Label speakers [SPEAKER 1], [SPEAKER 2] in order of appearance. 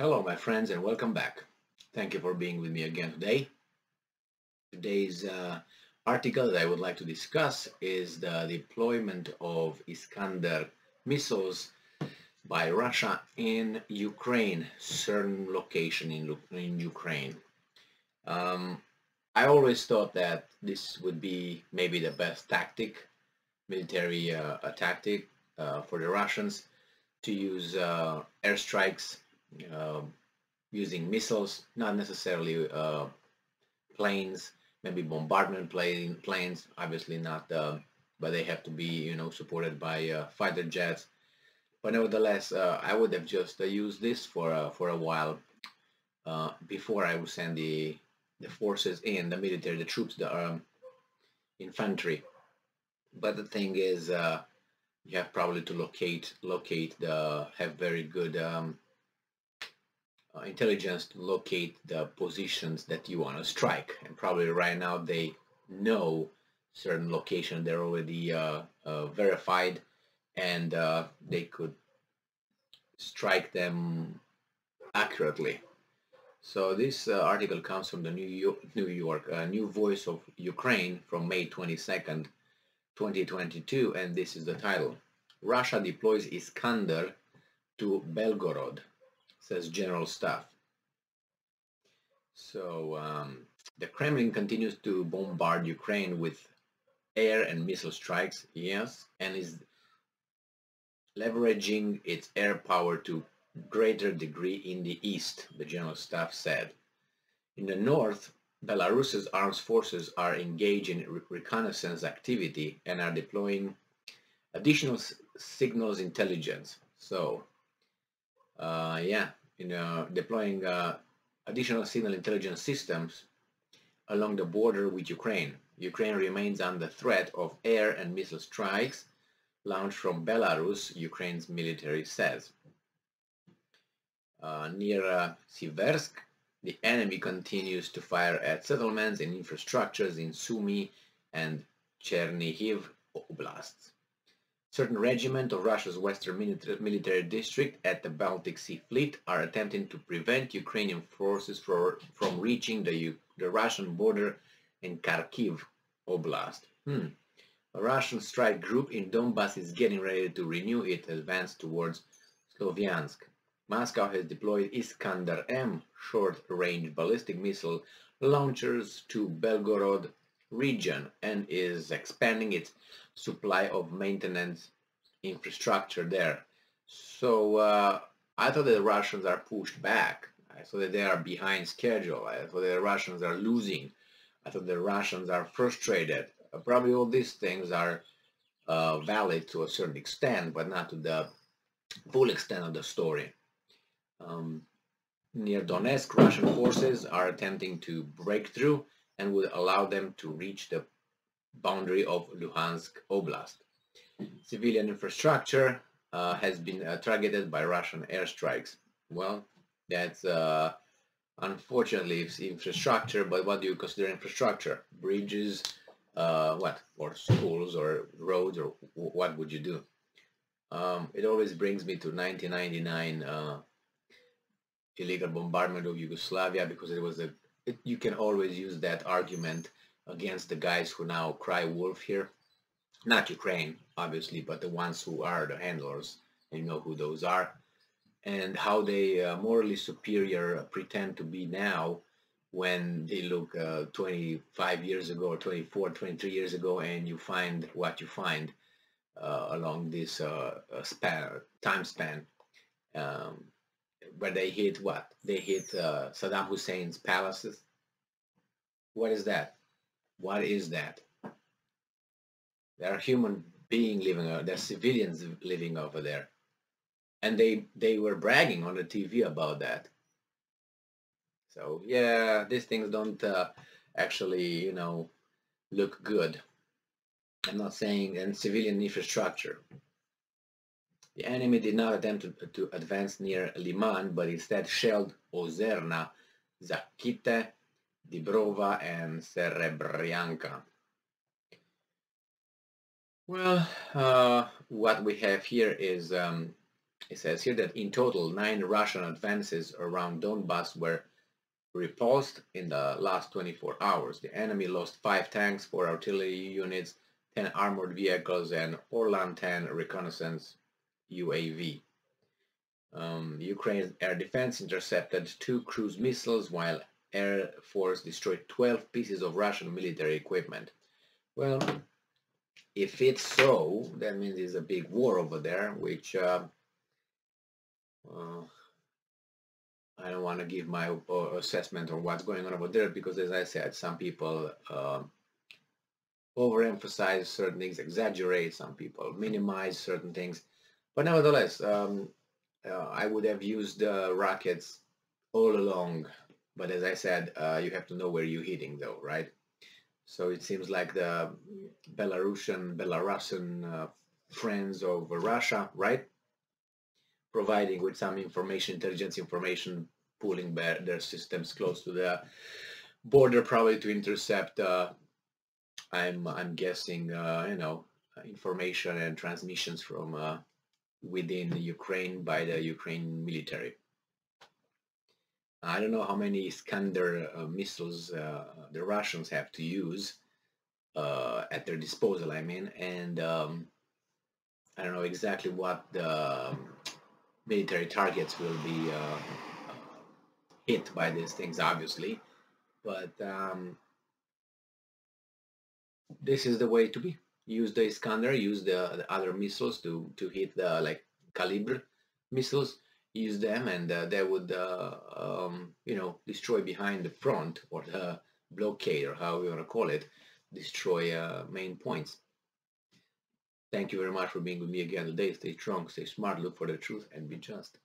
[SPEAKER 1] Hello, my friends, and welcome back. Thank you for being with me again today. Today's article that I would like to discuss is the deployment of Iskander missiles by Russia in Ukraine, certain location in Ukraine. Um, I always thought that this would be maybe the best military tactic for the Russians to use airstrikes uh, using missiles, not necessarily planes, maybe planes, obviously not, but they have to be, supported by fighter jets. But nevertheless, I would have just used this for a while before I would send the forces in, the military, the troops, the infantry. But the thing is, you have probably to have very good intelligence to locate the positions that you want to strike. And probably right now they know certain location. They're already verified, and they could strike them accurately. So this article comes from the New York New Voice of Ukraine from May 22nd, 2022, and this is the title. Russia deploys Iskander to Belgorod, says General Staff. So the Kremlin continues to bombard Ukraine with air and missile strikes, yes, and is leveraging its air power to greater degree in the east, the General Staff said. In the north, Belarus's armed forces are engaged in reconnaissance activity and are deploying additional signals intelligence. So, deploying additional signal intelligence systems along the border with Ukraine. Ukraine remains under threat of air and missile strikes launched from Belarus, Ukraine's military says. Near Siversk, the enemy continues to fire at settlements and infrastructures in Sumy and Chernihiv oblasts. Certain regiments of Russia's western military district at the Baltic Sea Fleet are attempting to prevent Ukrainian forces from reaching the Russian border in Kharkiv Oblast. A Russian strike group in Donbass is getting ready to renew its advance towards Sloviansk. Moscow has deployed Iskander-M short-range ballistic missile launchers to Belgorod region and is expanding its supply of maintenance infrastructure there. So I thought that the Russians are pushed back. I thought that they are behind schedule. I thought that the Russians are losing. I thought the Russians are frustrated. Probably all these things are valid to a certain extent, but not to the full extent of the story. Near Donetsk, Russian forces are attempting to break through and would allow them to reach the boundary of Luhansk Oblast. Civilian infrastructure has been targeted by Russian airstrikes. Well, that's unfortunately infrastructure, but what do you consider infrastructure? Bridges, or schools or roads, or what would you do? It always brings me to 1999 illegal bombardment of Yugoslavia, because you can always use that argument against the guys who now cry wolf here. Not Ukraine, obviously, but the ones who are the handlers, and you know who those are, and how they morally superior pretend to be now when they look 25 years ago or 24, 23 years ago, and you find what you find along this time span. Where they hit what? They hit Saddam Hussein's palaces. What is that? What is that? There are human beings living, there are civilians living over there. And they were bragging on the TV about that. So yeah, these things don't actually, look good. I'm not saying in civilian infrastructure. The enemy did not attempt to advance near Liman, but instead shelled Ozerna, Zakite, Dibrova, and Serebryanka. Well, what we have here is It says here that in total 9 Russian advances around Donbass were repulsed in the last 24 hours. The enemy lost 5 tanks, 4 artillery units, 10 armored vehicles, and Orlan 10 reconnaissance UAV. Ukraine's air defense intercepted 2 cruise missiles, while Air Force destroyed 12 pieces of Russian military equipment. Well, if it's so, that means there's a big war over there, which I don't want to give my assessment on what's going on over there, because as I said, some people overemphasize certain things, exaggerate, some people minimize certain things. But nevertheless, I would have used rockets all along. But as I said, you have to know where you're hitting though, right? So it seems like the Belarusian friends of Russia, right? Providing with some information, intelligence information, pulling their systems close to the border, probably to intercept. I'm guessing, you know, information and transmissions from within Ukraine by the Ukraine military. I don't know how many Iskander missiles the Russians have to use at their disposal, I mean, and I don't know exactly what the military targets will be hit by these things, obviously, but this is the way to be. Use the Iskander, use the other missiles to hit the like caliber missiles, use them, and they would you know, destroy behind the front, or the blockade, or how we want to call it, destroy main points. Thank you very much for being with me again today. Stay strong, stay smart, look for the truth, and be just.